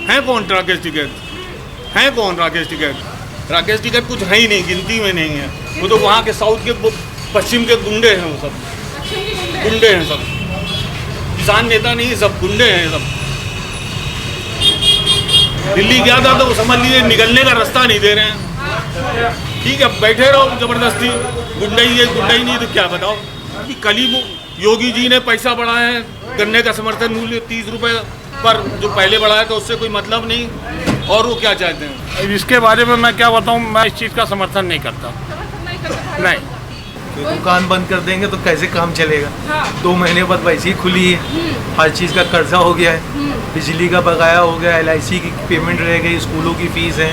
है कौन राकेश टिकैत? है कौन राकेश टिकैत? राकेश टिकैत कुछ है ही नहीं, गिनती में नहीं है। वो तो वहाँ के साउथ के पश्चिम के गुंडे हैं, वो सब गुंडे हैं, सब किसान नेता नहीं, सब गुंडे हैं सब। दिल्ली गया था तो समझ लीजिए निकलने का रास्ता नहीं दे रहे हैं। ठीक है, बैठे रहो जबरदस्ती, गुंडा ही है, गुंडा ही नहीं तो क्या बताओ। कि कल ही योगी जी ने पैसा बढ़ाया है, गन्ने का समर्थन मूल्य 30 रुपये पर जो पहले बढ़ाया था उससे कोई मतलब नहीं। और वो क्या चाहते हैं इसके बारे में मैं क्या बताऊं, मैं इस चीज़ का समर्थन नहीं करता। नहीं, दुकान बंद कर देंगे तो कैसे काम चलेगा? 2 महीने बाद वैसे ही खुली है, हर चीज़ का कर्जा हो गया है, बिजली का बकाया हो गया, LIC की पेमेंट रह गई, स्कूलों की फीस है,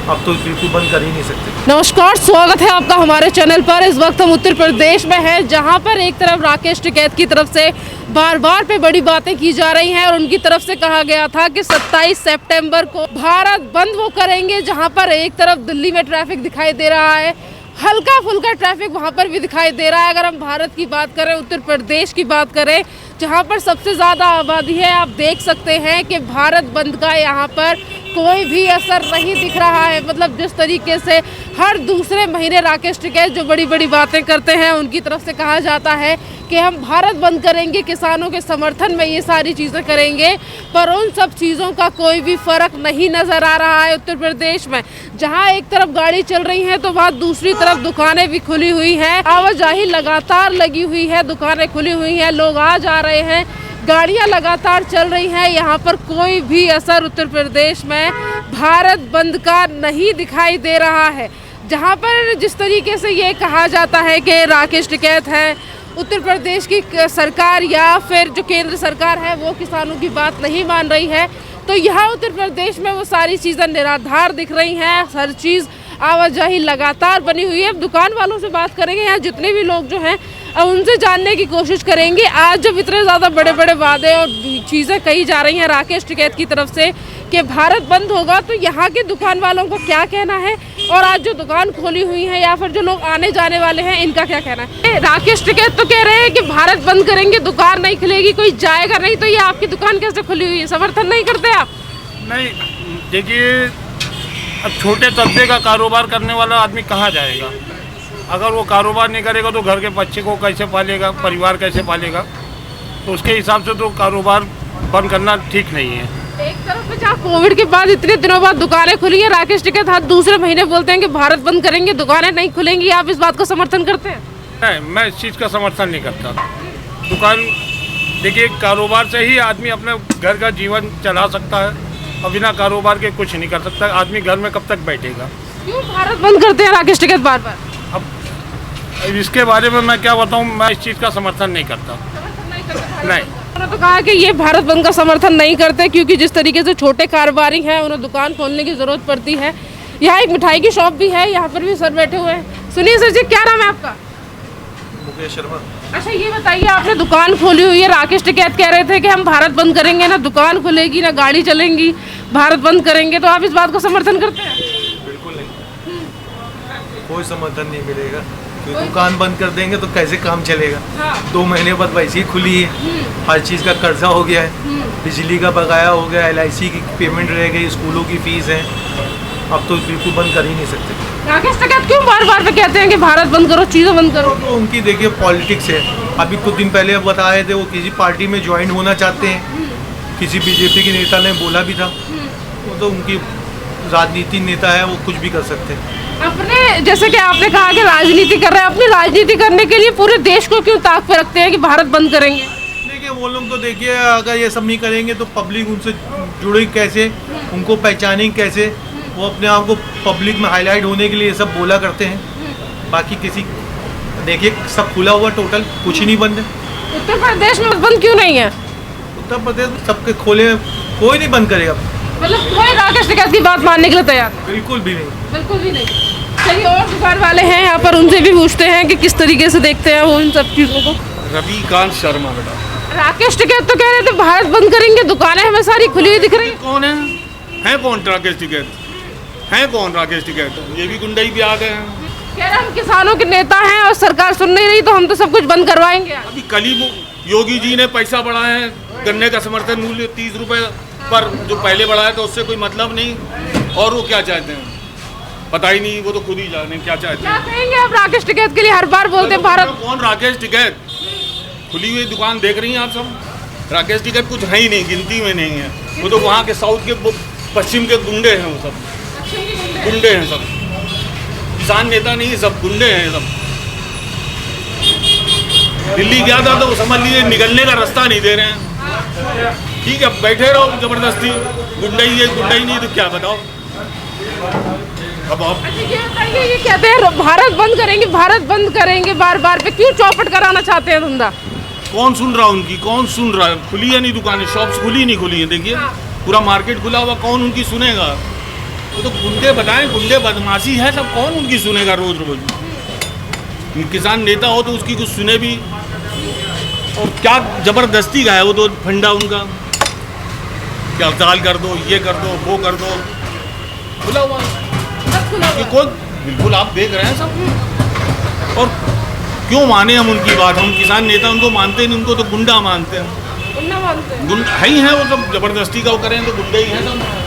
अब तो बिल्कुल बंद कर ही नहीं सकते। नमस्कार, स्वागत है आपका हमारे चैनल पर। इस वक्त हम उत्तर प्रदेश में हैं, जहां पर एक तरफ राकेश टिकैत की तरफ से बार बार पे बड़ी बातें की जा रही हैं और उनकी तरफ से कहा गया था कि 27 सितंबर को भारत बंद वो करेंगे। जहां पर एक तरफ दिल्ली में ट्रैफिक दिखाई दे रहा है, हल्का फुल्का ट्रैफिक वहां पर भी दिखाई दे रहा है। अगर हम भारत की बात करें, उत्तर प्रदेश की बात करें, जहां पर सबसे ज़्यादा आबादी है, आप देख सकते हैं कि भारत बंद का यहाँ पर कोई भी असर नहीं दिख रहा है। मतलब जिस तरीके से हर दूसरे महीने राकेश टिकैत जो बड़ी बड़ी बातें करते हैं, उनकी तरफ से कहा जाता है कि हम भारत बंद करेंगे, किसानों के समर्थन में ये सारी चीज़ें करेंगे, पर उन सब चीज़ों का कोई भी फ़र्क नहीं नज़र आ रहा है उत्तर प्रदेश में। जहां एक तरफ गाड़ी चल रही है तो वहाँ दूसरी तरफ दुकानें भी खुली हुई हैं, आवाजाही लगातार लगी हुई है, दुकानें खुली हुई हैं, लोग आ जा रहे हैं, गाड़ियां लगातार चल रही हैं। यहाँ पर कोई भी असर उत्तर प्रदेश में भारत बंद का नहीं दिखाई दे रहा है। जहाँ पर जिस तरीके से ये कहा जाता है कि राकेश टिकैत है, उत्तर प्रदेश की सरकार या फिर जो केंद्र सरकार है वो किसानों की बात नहीं मान रही है, तो यहाँ उत्तर प्रदेश में वो सारी चीज़ें निराधार दिख रही हैं। हर चीज़ आवाजाही लगातार बनी हुई है। दुकान वालों से बात करेंगे, यहाँ जितने भी लोग जो हैं उनसे जानने की कोशिश करेंगे। आज जब इतने ज़्यादा बड़े बड़े वादे और चीज़ें कही जा रही हैं राकेश टिकैत की तरफ से कि भारत बंद होगा, तो यहाँ के दुकान वालों को क्या कहना है, और आज जो दुकान खोली हुई है या फिर जो लोग आने जाने वाले हैं, इनका क्या कहना है। राकेश टिकैत तो कह रहे हैं कि भारत बंद करेंगे, दुकान नहीं खुलेगी, कोई जाएगा नहीं, तो ये आपकी दुकान कैसे खुली हुई है? समर्थन नहीं करते आप? नहीं, देखिए, अब छोटे तबके का कारोबार करने वाला आदमी कहाँ जाएगा? अगर वो कारोबार नहीं करेगा तो घर के बच्चे को कैसे पालेगा, परिवार कैसे पालेगा? तो उसके हिसाब से तो कारोबार बंद करना ठीक नहीं है। एक तरफ पे जहाँ कोविड के बाद इतने दिनों बाद दुकानें खुली है, राकेश टिकैत हर दूसरे महीने बोलते हैं कि भारत बंद करेंगे, दुकानें नहीं खुलेंगी, आप इस बात को समर्थन करते हैं? नहीं, मैं इस चीज़ का समर्थन नहीं करता। दुकान, देखिए, कारोबार से ही आदमी अपने घर का जीवन चला सकता है और बिना कारोबार के कुछ नहीं कर सकता। आदमी घर में कब तक बैठेगा? क्यों भारत बंद करते हैं राकेश टिकैत बार बार? अब इसके बारे में मैं क्या बताऊं, मैं इस चीज़ का समर्थन नहीं करता। नहीं, उन्होंने तो कहा कि ये भारत बंद का समर्थन नहीं करते क्योंकि जिस तरीके से छोटे कारोबारी हैं उन्हें दुकान खोलने की ज़रूरत पड़ती है। यहाँ एक मिठाई की शॉप भी है, यहाँ पर भी सर बैठे हुए हैं। सुनिए सर जी, क्या नाम है आपका? मुकेश शर्मा। अच्छा, ये बताइए, आपने दुकान खोली हुई है, राकेश टिकैत कह रहे थे कि हम भारत बंद करेंगे, ना दुकान खुलेगी ना गाड़ी चलेंगी, भारत बंद करेंगे, तो आप इस बात को समर्थन करते हैं? बिल्कुल नहीं, कोई समर्थन नहीं मिलेगा। दुकान बंद कर देंगे तो कैसे काम चलेगा? 2 महीने बाद वैसे ही खुली है, हर चीज़ का कर्जा हो गया है, बिजली का बकाया हो गया, LIC की पेमेंट रह गई, स्कूलों की फीस है, अब तो बिल्कुल बंद कर ही नहीं सकते। राकेश टिकैत क्यों बार बार पे कहते हैं कि भारत बंद करो, चीज़ें बंद करो? तो उनकी देखिए पॉलिटिक्स है। अभी कुछ दिन पहले बताए थे वो किसी पार्टी में ज्वाइन होना चाहते हैं, किसी BJP के नेता ने बोला भी था। वो तो उनकी राजनीति नेता है, वो कुछ भी कर सकते हैं। अपने, जैसे कि आपने कहा कि राजनीति कर रहे हैं, अपनी राजनीति करने के लिए पूरे देश को क्यों ताक पे रखते हैं कि भारत बंद करेंगे? देखिए, वो लोग तो देखिए, अगर ये सब नहीं करेंगे तो पब्लिक उनसे जुड़ेगी कैसे, उनको पहचानेंगे कैसे? वो अपने आप को पब्लिक में हाईलाइट होने के लिए ये सब बोला करते हैं। बाकी किसी, देखिए, सब खुला हुआ, टोटल कुछ ही नहीं बंद है। उत्तर प्रदेश में बंद क्यों नहीं है? उत्तर प्रदेश में सबके खोले, कोई नहीं बंद करेगा। मतलब कोई राकेश टिकैत की बात मानने के लिए तैयार? बिल्कुल भी नहीं, बिल्कुल भी नहीं। चलिए, और दुकान वाले हैं यहाँ पर, उनसे भी पूछते हैं कि किस तरीके से देखते हैं वो इन सब चीज़ों को। रविकांत शर्मा बेटा। राकेश टिकैत तो कह रहे थे भारत बंद करेंगे, दुकानें हमें सारी खुली हुई दिख रही। कौन है कौन राकेश टिकैत? है कौन राकेश टिकैत? ये भी गुंडा ही भी आ गए हैं। कह रहे हम किसानों के नेता हैं और सरकार सुन नहीं रही, तो हम तो सब कुछ बंद करवाएंगे। अभी कल ही योगी जी ने पैसा बढ़ाया है, गन्ने का समर्थन मूल्य 30 रुपये पर जो पहले बढ़ाया था उससे कोई मतलब नहीं। और वो क्या चाहते हैं पता ही नहीं, वो तो खुद ही जाने क्या चाहते क्या हैं। कहेंगे आप राकेश टिकैत के लिए? हर बार बोलते हैं भारत। कौन राकेश टिकैत? खुली हुई दुकान देख रही हैं आप सब। राकेश टिकैत कुछ है ही नहीं, गिनती में नहीं है। वो तो वहाँ के साउथ के पश्चिम के गुंडे हैं, वो सब गुंडे हैं सब, किसान नेता नहीं, सब गुंडे हैं सब। दिल्ली गया था तो वो समझ लीजिए निकलने का रास्ता नहीं दे रहे हैं। ठीक है, बैठे रहो जबरदस्ती, गुंडा ही है, गुंडा ही नहीं तो क्या बताओ। अब आप अच्छा ये बताइए, ये कहते हैं भारत बंद करेंगे, भारत बंद करेंगे, बार बार पे क्यों चौपट कराना चाहते हैं धंधा? कौन सुन रहा उनकी, कौन सुन रहा है? खुली है नहीं दुकानें, शॉप्स खुली नहीं खुली है, देखिए पूरा मार्केट खुला हुआ, कौन उनकी सुनेगा? वो तो गुंडे बताएं, गुंडे बदमाशी है सब, कौन उनकी सुनेगा रोज रोज? किसान नेता हो तो उसकी कुछ सुने भी। और क्या जबरदस्ती का है वो तो फंडा उनका, क्या हड़ताल कर दो, ये कर दो, वो कर दो, खुला हुआ ये कोई बिल्कुल आप देख रहे हैं सब। और क्यों माने हम उनकी बात? हम किसान नेता उनको मानते नहीं, उनको तो गुंडा मानते हैं। गुंडा है ही है वो सब, जबरदस्ती का वो करें तो गुंडे ही हैं सब।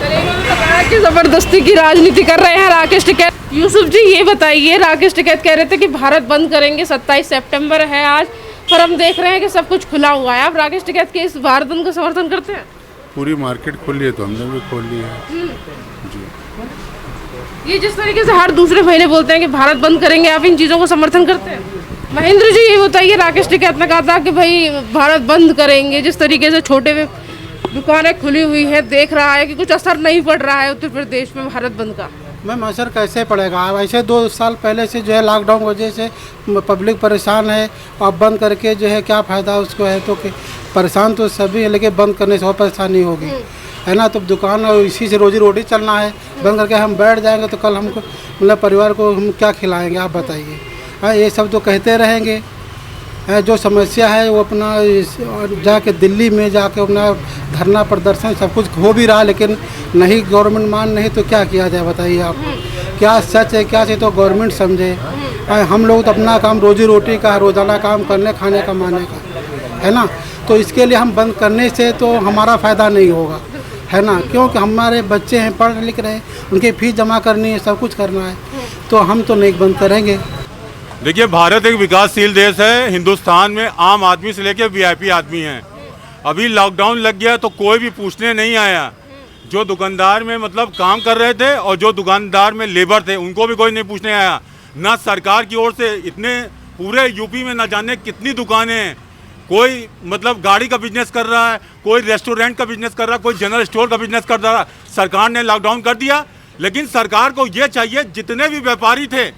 बताया कि जबरदस्ती की राजनीति कर रहे हैं राकेश टिकैत। यूसुफ जी ये बताइए, राकेश टिकैत कह रहे थे कि भारत बंद करेंगे, 27 सितंबर है आज, पर हम देख रहे हैं कि सब कुछ खुला हुआ है। आप राकेश टिकैत के इस भारत बंद का समर्थन करते हैं? पूरी मार्केट खुली है तो हमने भी खोल ली है जी। ये जिस तरीके से हर दूसरे महीने बोलते हैं कि भारत बंद करेंगे, आप इन चीज़ों को समर्थन करते हैं? महेंद्र जी ये बताइए, राकेश टिकैत ने कहा था कि भाई भारत बंद करेंगे, जिस तरीके से छोटे में दुकानें खुली हुई हैं, देख रहा है कि कुछ असर नहीं पड़ रहा है उत्तर प्रदेश में भारत बंद का। मैम असर कैसे पड़ेगा? ऐसे 2 साल पहले से जो है लॉकडाउन की वजह से पब्लिक परेशान है, अब बंद करके जो है क्या फ़ायदा उसको है? तो कि परेशान तो सभी है, लेकिन बंद करने से और परेशानी होगी, है ना? तो दुकान और इसी से रोजी रोटी चलना है। बंद करके हम बैठ जाएंगे तो कल हमको मतलब परिवार को हम क्या खिलाएंगे? आप बताइए। हाँ, ये सब तो कहते रहेंगे। जो समस्या है वो अपना जाके दिल्ली में जाके अपना धरना प्रदर्शन सब कुछ हो भी रहा, लेकिन नहीं गवर्नमेंट मान नहीं तो क्या किया जाए बताइए आप? क्या सच है क्या सही तो गवर्नमेंट समझे। हम लोग तो अपना काम रोजी रोटी का, रोज़ाना काम करने खाने कमाने का, है ना? तो इसके लिए हम बंद करने से तो हमारा फ़ायदा नहीं होगा, है ना? क्योंकि हमारे बच्चे हैं, पढ़ लिख रहे हैं, उनकी फ़ीस जमा करनी है, सब कुछ करना है, तो हम तो नहीं बंद करेंगे। देखिए, भारत एक विकासशील देश है। हिंदुस्तान में आम आदमी से लेकर वीआईपी आदमी हैं। अभी लॉकडाउन लग गया तो कोई भी पूछने नहीं आया। जो दुकानदार में मतलब काम कर रहे थे और जो दुकानदार में लेबर थे उनको भी कोई नहीं पूछने आया। ना सरकार की ओर से, इतने पूरे यूपी में न जाने कितनी दुकानें हैं। कोई मतलब गाड़ी का बिजनेस कर रहा है, कोई रेस्टोरेंट का बिजनेस कर रहा है, कोई जनरल स्टोर का बिजनेस कर रहा है। सरकार ने लॉकडाउन कर दिया, लेकिन सरकार को ये चाहिए जितने भी व्यापारी थे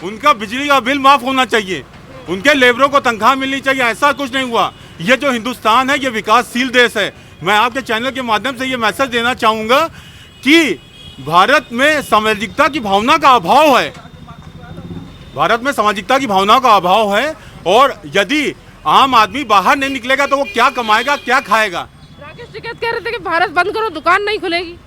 उनका बिजली का बिल माफ़ होना चाहिए, उनके लेबरों को तनख्वाह मिलनी चाहिए। ऐसा कुछ नहीं हुआ। ये जो हिंदुस्तान है ये विकासशील देश है। मैं आपके चैनल के माध्यम से ये मैसेज देना चाहूँगा कि भारत में सामाजिकता की भावना का अभाव है। भारत में सामाजिकता की भावना का अभाव है, और यदि आम आदमी बाहर नहीं निकलेगा तो वो क्या कमाएगा, क्या खाएगा? राकेश टिकैत कह रहे थे कि भारत बंद करो, दुकान नहीं खुलेगी।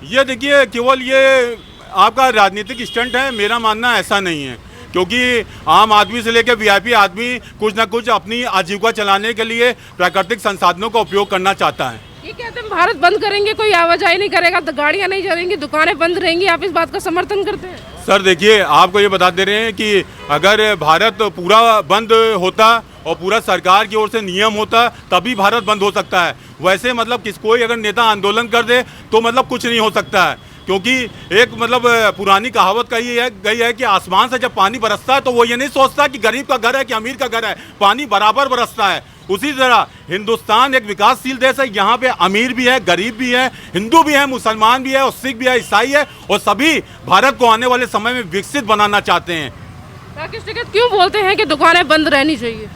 ये देखिए, केवल ये आपका राजनीतिक स्टंट है। मेरा मानना ऐसा नहीं है, क्योंकि आम आदमी से लेकर वीआईपी आदमी कुछ ना कुछ अपनी आजीविका चलाने के लिए प्राकृतिक संसाधनों का उपयोग करना चाहता है। ये कहते हैं भारत बंद करेंगे, कोई आवाजाही नहीं करेगा, तो गाड़ियाँ नहीं चलेंगी, दुकानें बंद रहेंगी। आप इस बात का समर्थन करते हैं? सर देखिए, आपको ये बता दे रहे हैं कि अगर भारत पूरा बंद होता और पूरा सरकार की ओर से नियम होता तभी भारत बंद हो सकता है। वैसे मतलब कोई अगर नेता आंदोलन कर दे तो मतलब कुछ नहीं हो सकता है, क्योंकि एक मतलब पुरानी कहावत कही गई है कि आसमान से जब पानी बरसता है तो वो ये नहीं सोचता कि गरीब का घर है कि अमीर का घर है, पानी बराबर बरसता है। उसी तरह हिंदुस्तान एक विकासशील देश है। यहाँ पे अमीर भी है, गरीब भी है, हिंदू भी है, मुसलमान भी है, और सिख भी है, ईसाई है, और सभी भारत को आने वाले समय में विकसित बनाना चाहते हैं। राकेश टिकैत क्यों बोलते हैं कि दुकानें बंद रहनी चाहिए?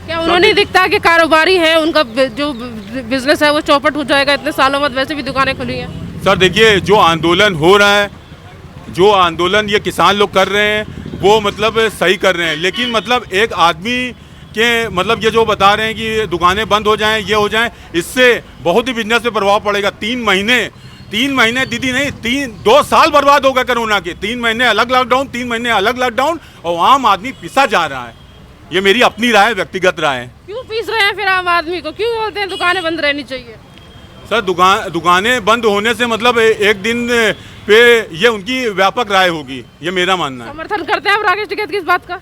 क्या उन्हें नहीं दिखता कि कारोबारी है, उनका जो बिजनेस है वो चौपट हो जाएगा? इतने सालों बाद वैसे भी दुकानें खुली हैं। सर देखिए, जो आंदोलन हो रहा है, जो आंदोलन ये किसान लोग कर रहे हैं वो मतलब सही कर रहे हैं, लेकिन मतलब एक आदमी के मतलब ये जो बता रहे हैं कि दुकानें बंद हो जाएं, ये हो जाएं, इससे बहुत ही बिजनेस पे प्रभाव पड़ेगा। 3 महीने दीदी नहीं, 2 साल बर्बाद हो गए कोरोना के। 3 महीने अलग लॉकडाउन, 3 महीने अलग लॉकडाउन, और आम आदमी पिसा जा रहा है। ये मेरी अपनी राय है, व्यक्तिगत राय है। क्यों पीस रहे हैं फिर आम आदमी को? क्यों बोलते हैं दुकानें बंद रहनी चाहिए? सर दुकानें बंद होने से मतलब एक दिन पे ये उनकी व्यापक राय होगी, ये मेरा मानना है। समर्थन करते हैं आप राकेश टिकैत की इस बात का?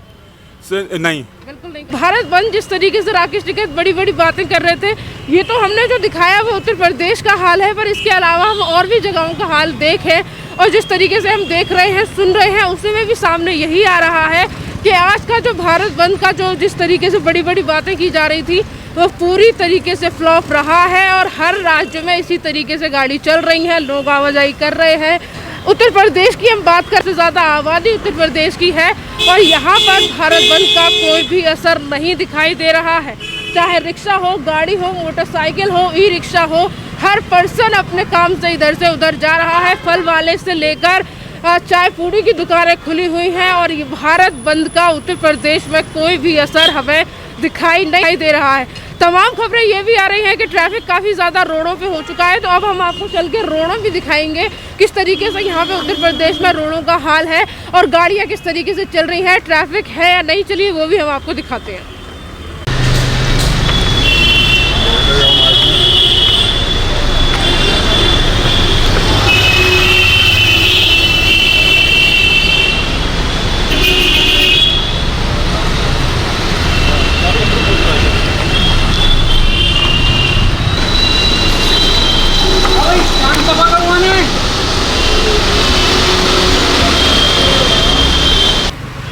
सर नहीं, बिल्कुल नहीं। भारत बंद जिस तरीके से राकेश टिकैत बड़ी बड़ी बातें कर रहे थे, ये तो हमने जो दिखाया वो उत्तर प्रदेश का हाल है, पर इसके अलावा हम और भी जगहों का हाल देखें और जिस तरीके से हम देख रहे हैं, सुन रहे हैं, उसमें भी सामने यही आ रहा है कि आज का जो भारत बंद का जो जिस तरीके से बड़ी बड़ी बातें की जा रही थी वो पूरी तरीके से फ्लॉप रहा है और हर राज्य में इसी तरीके से गाड़ी चल रही है, लोग आवाजाही कर रहे हैं। उत्तर प्रदेश की हम बात करते, ज़्यादा आबादी उत्तर प्रदेश की है और यहाँ पर भारत बंद का कोई भी असर नहीं दिखाई दे रहा है। चाहे रिक्शा हो, गाड़ी हो, मोटरसाइकिल हो, ई रिक्शा हो, हर पर्सन अपने काम से इधर से उधर जा रहा है। फल वाले से लेकर चाय पूड़ी की दुकानें खुली हुई हैं और ये भारत बंद का उत्तर प्रदेश में कोई भी असर हमें दिखाई नहीं दे रहा है। तमाम खबरें ये भी आ रही हैं कि ट्रैफिक काफ़ी ज़्यादा रोडों पे हो चुका है, तो अब हम आपको चल के रोडों भी दिखाएंगे किस तरीके से यहाँ पे उत्तर प्रदेश में रोडों का हाल है और गाड़ियाँ किस तरीके से चल रही हैं, ट्रैफिक है या नहीं, चलिए वो भी हम आपको दिखाते हैं।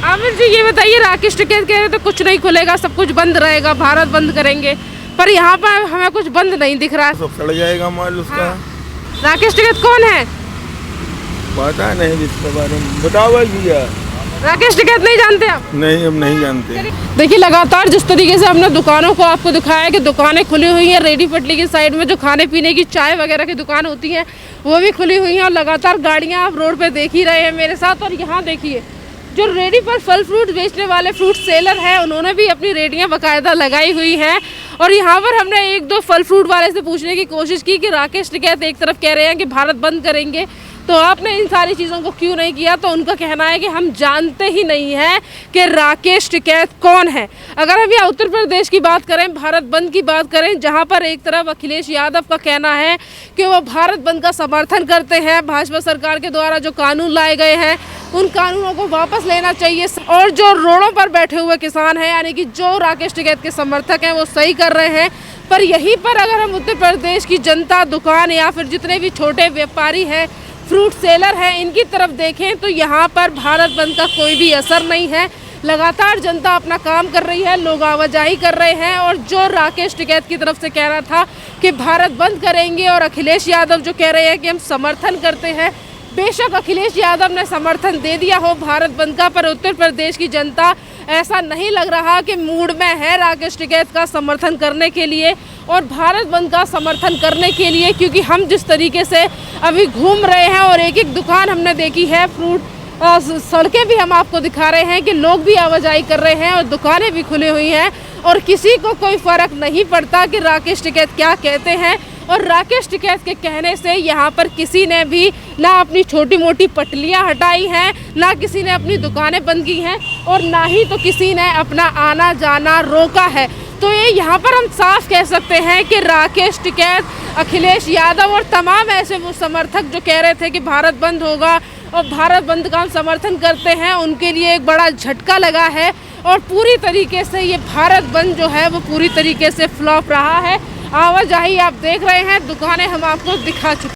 आमिर जी ये बताइए, राकेश टिकैत कह रहे तो कुछ नहीं खुलेगा, सब कुछ बंद रहेगा, भारत बंद करेंगे, पर यहाँ पर हमें कुछ बंद नहीं दिख रहा है। सब सड़ जाएगा माल उसका। राकेश टिकैत कौन है? पता नहीं जिसके बारे में बताओ भाई भैया। राकेश टिकैत नहीं जानते आप? नहीं, हम नहीं जानते। देखिए लगातार जिस तरीके से हमने दुकानों को आपको दिखाया कि दुकानें खुली हुई हैं, रेडी पटली की साइड में जो खाने पीने की चाय वगैरह की दुकान होती हैं वो भी खुली हुई हैं और लगातार गाड़ियाँ आप रोड पे देख ही रहे हैं मेरे साथ। और यहाँ देखिए जो रेडी पर फल फ्रूट बेचने वाले फ्रूट सेलर हैं उन्होंने भी अपनी रेडियाँ बाकायदा लगाई हुई हैं और यहाँ पर हमने एक दो फल फ्रूट वाले से पूछने की कोशिश की कि राकेश टिकैत एक तरफ कह रहे हैं कि भारत बंद करेंगे तो आपने इन सारी चीज़ों को क्यों नहीं किया, तो उनका कहना है कि हम जानते ही नहीं हैं कि राकेश टिकैत कौन है। अगर हम यहाँ उत्तर प्रदेश की बात करें, भारत बंद की बात करें, जहाँ पर एक तरफ अखिलेश यादव का कहना है कि वो भारत बंद का समर्थन करते हैं, भाजपा सरकार के द्वारा जो कानून लाए गए हैं उन कानूनों को वापस लेना चाहिए और जो रोडों पर बैठे हुए किसान हैं यानी कि जो राकेश टिकैत के समर्थक हैं वो सही कर रहे हैं। पर यहीं पर अगर हम उत्तर प्रदेश की जनता, दुकान या फिर जितने भी छोटे व्यापारी हैं, फ्रूट सेलर हैं, इनकी तरफ देखें तो यहाँ पर भारत बंद का कोई भी असर नहीं है। लगातार जनता अपना काम कर रही है, लोग आवाजाही कर रहे हैं और जो राकेश टिकैत की तरफ से कह रहा था कि भारत बंद करेंगे और अखिलेश यादव जो कह रहे हैं कि हम समर्थन करते हैं, बेशक अखिलेश यादव ने समर्थन दे दिया हो भारत बंद का, पर उत्तर प्रदेश की जनता ऐसा नहीं लग रहा कि मूड में है राकेश टिकैत का समर्थन करने के लिए और भारत बंद का समर्थन करने के लिए, क्योंकि हम जिस तरीके से अभी घूम रहे हैं और एक एक दुकान हमने देखी है, फ्रूट सड़कें भी हम आपको दिखा रहे हैं कि लोग भी आवाजाही कर रहे हैं और दुकानें भी खुली हुई हैं और किसी को कोई फ़र्क नहीं पड़ता कि राकेश टिकैत क्या कहते हैं। और राकेश टिकैत के कहने से यहाँ पर किसी ने भी ना अपनी छोटी मोटी पटलियाँ हटाई हैं, ना किसी ने अपनी दुकानें बंद की हैं और ना ही तो किसी ने अपना आना जाना रोका है। तो ये यहाँ पर हम साफ कह सकते हैं कि राकेश टिकैत, अखिलेश यादव और तमाम ऐसे वो समर्थक जो कह रहे थे कि भारत बंद होगा और भारत बंद का हम समर्थन करते हैं, उनके लिए एक बड़ा झटका लगा है और पूरी तरीके से ये भारत बंद जो है वो पूरी तरीके से फ्लॉप रहा है। आवाजाही आप देख रहे हैं, दुकानें हम आपको दिखा चुके हैं।